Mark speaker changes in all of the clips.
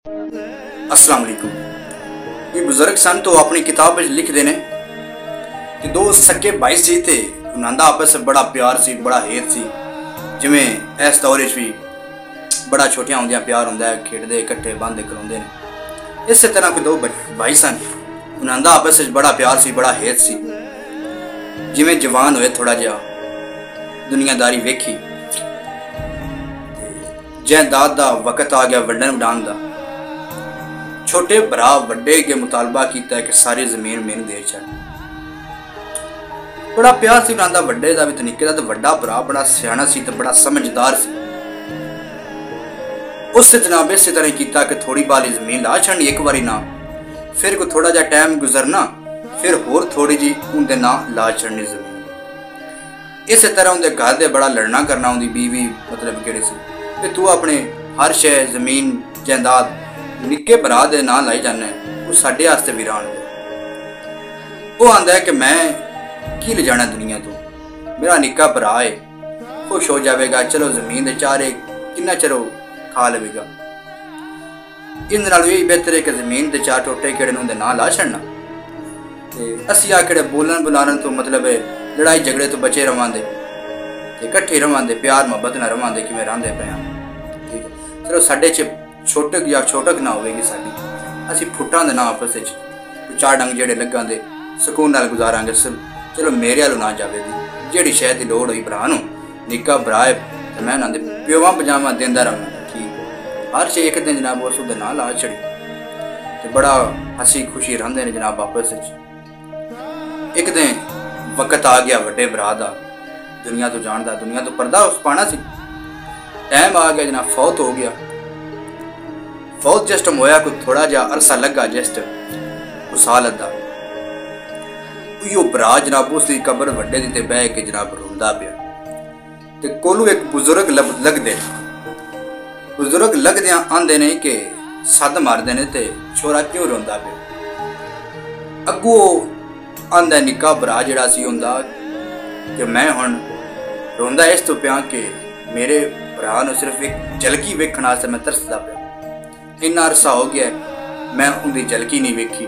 Speaker 1: अस्सलाम वालेकुम। ये बुजुर्ग सन तो अपनी किताब में लिखते ने कि दो सके भाई सी थे, उन्हां दा आपस में बड़ा प्यार सी, बड़ा हेत सी। जिमें इस दौर भी बड़ा छोटिया होंदियां प्यार होंदा है, खेडदे इकट्ठे बांधे करोंदे ने। इस तरह कोई दो भाई सन, उन्हां दा आपस में बड़ा प्यार सी, बड़ा हेत सी। जिमें जवान होए थोड़ा जिहा दुनियादारी वेखी, जायदाद दा वक्त आ गया वंडन वडान दा। छोटे भरा वड्डे के मुतालबा किया कि सारी जमीन मैनू दे छड़। बड़ा प्यार सी उन्हां दा वड्डे दा भी ते निक्के दा। ते वड्डा भरा बड़ा सियाना सी ते बड़ा समझदार सी। उस जनाब इस तरह किया कि थोड़ी बाली जमीन ला छड़नी एक बारी ना, फिर कोई थोड़ा जा टाइम गुजरना, फिर होर थोड़ी जी उनके ना ला छड़नी जमीन। इस तरह उनके घर दे बड़ा लड़ना करना, उनकी बीवी मतलब केड़ी सी कि तू अपने हर शय जमीन जायदाद निक्के भरा दे ना लाई जाना है, वो साडे वास्ते वीरान हो। वो आंदा है कि मैं की ले जाना दुनिया तो, मेरा निक्का भरा है, खुश हो जाएगा, चलो जमीन दे चारे किन्ना चलो खा लेगा। इन नाल यही बेहतर है कि जमीन दे चार टोटे केड़े उनके ना ला छड़ना। ते असी आ केड़े बोलन बुलाने तो मतलब लड़ाई झगड़े तो बचे रवांदे, इकट्ठे रवांदे, प्यार मोहब्बत ना रवांदे कि मैं रहांदे पे हाँ। ठीक है, चलो साडे च छोटक या छोटक ना होगी साडी, असी फुट्टां दे ना आपस विच चार डंग जेड़े लगांदे सुकून नाल गुजारांगे। चलो मेरे वालों ना जावे दी, जेड़ी शै दी लोड़ होई भरा नूं, निक्का भरा है ते मैं उन्हां दे प्योवां पजामा देंदा रहां। ठीक, हर शै एक दिन जनाब उस ना ला छड़ी ते बड़ा हसी खुशी रहिंदे ने जनाब आपस विच। एक दिन वक्त आ गया वड्डे भरा दा दुनिया तो जान दा, दुनिया तो पर्दा उस पाना सी। टाइम आ गया जनाब, फौत हो गया। फौत जस्ट होया कोई थोड़ा जा अरसा लगा, जस्ट उस साल अद्धा उयो भरा जनाब उसकी कबर वड्डे दी ते बह के जनाब रोंदा पिया। ते कोलू एक बुजुर्ग लगदे, बुजुर्ग लगदियां आंदे ने कि सद मारदे ने ते छोरा क्यों रोंदा पिया। अगू आंदा निक्का भरा जिहड़ा सी हुंदा कि मैं हुण रोंदा इस तो पिया कि मेरे भरा नूं सिर्फ एक झलकी वेखण वास्ते मैं तरसदा पिया। इन्ना अरसा हो गया मैं उनकी झलकी नहीं वेखी,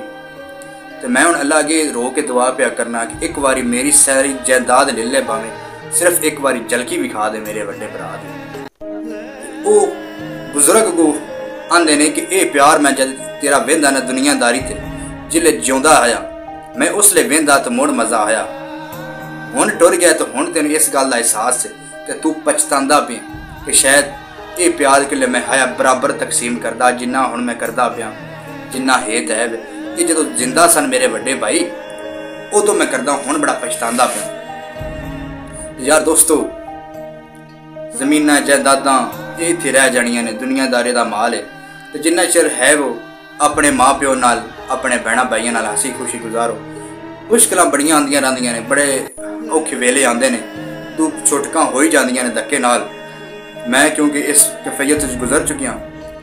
Speaker 1: तो मैं हुण अल्लाह अगे रो के दुआ पिया करना कि एक बारी मेरी सारी जायदाद ले ले, भावें सिर्फ एक बारी झलकी विखा दे मेरे वड्डे भरा दी। वो बुजुर्ग को आंदे ने कि ये प्यार मैं जद तेरा वेंदा ना दुनियादारी ते जिले जिउंदा आया, मैं उसले वेंदा तो मुड़ मजा आया। हुण टुर गया तो हुण तेन इस गल का एहसास है कि तू पछतांदा पिया कि शायद ये प्यार के लिए मैं हया बराबर तकसीम करदा, जिन्ना हुण मैं करदा पिया, जिन्ना हेत है ये जो जिंदा सन मेरे वड्डे भाई वो तो मैं करदा, हुण बड़ा पछतांदा पिया। यार दोस्तों, जमीनां जायदादां ये इत्थे रह जानियां ने, दुनियादारी दा माल है। तो जिन्ना चिर है वो अपने माँ प्यो नाल, अपने भैणा भाइयों नाल हसी खुशी गुजारो। मुश्किलां बड़ियां आंदियां रहिंदियां ने, बड़े औखे वेले आंदे ने, तू छुटकां हो ही जांदियां ने धक्के नाल। मैं क्योंकि इस कैफियत से गुजर चुकिया,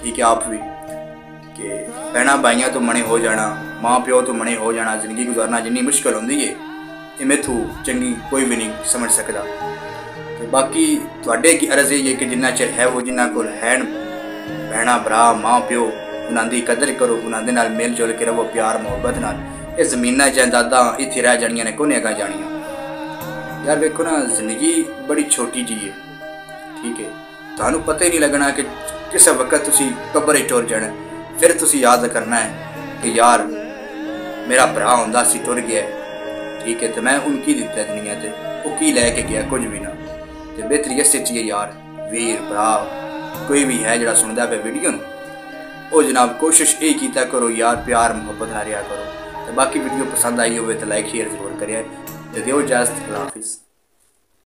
Speaker 1: ठीक है आप भी, कि भैणा भाइयों तो मने हो जाना, माँ प्यो तो मने हो जाना, जिंदगी गुजारना जिन्नी मुश्किल होंदी है ये मैथों चंगी कोई भी नहीं समझ सकता। तो बाकी तुहाडे की अर्ज है कि जिन्ना चिर है वो जिन्ना कोल है भैणा भरा माँ प्यो उन्हां दी कदर करो, उन्हां दे नाल मिल जुल के रहो प्यार मोहब्बत नाल। ये जमीनां जायदादां इत्थे रह जानियां ने, कोने अगा जानियां। यार वेखो ना, जिंदगी बड़ी छोटी जी है, ठीक है, तुहानू पता ही नहीं लगना कि किस वक्त तुसी कबर टुर जाना, फिर तुसी याद करना है कि यार मेरा भरा हुंदा सी टुर गया है, ठीक है, तो मैं उनकी दिता दुनिया ते वो की लैके गया, कुछ भी ना। तो बेहतरी इस चाहिए यार, वीर भरा कोई भी है जिहड़ा सुनदा पे वीडियो वो जनाब कोशिश यही कीता करो यार, प्यार मोहब्बत ना रहा करो। तो बाकी वीडियो पसंद आई हो तो लाइक शेयर जरूर करिए। तो दियो इजाजत, अल्लाह हाफिज़।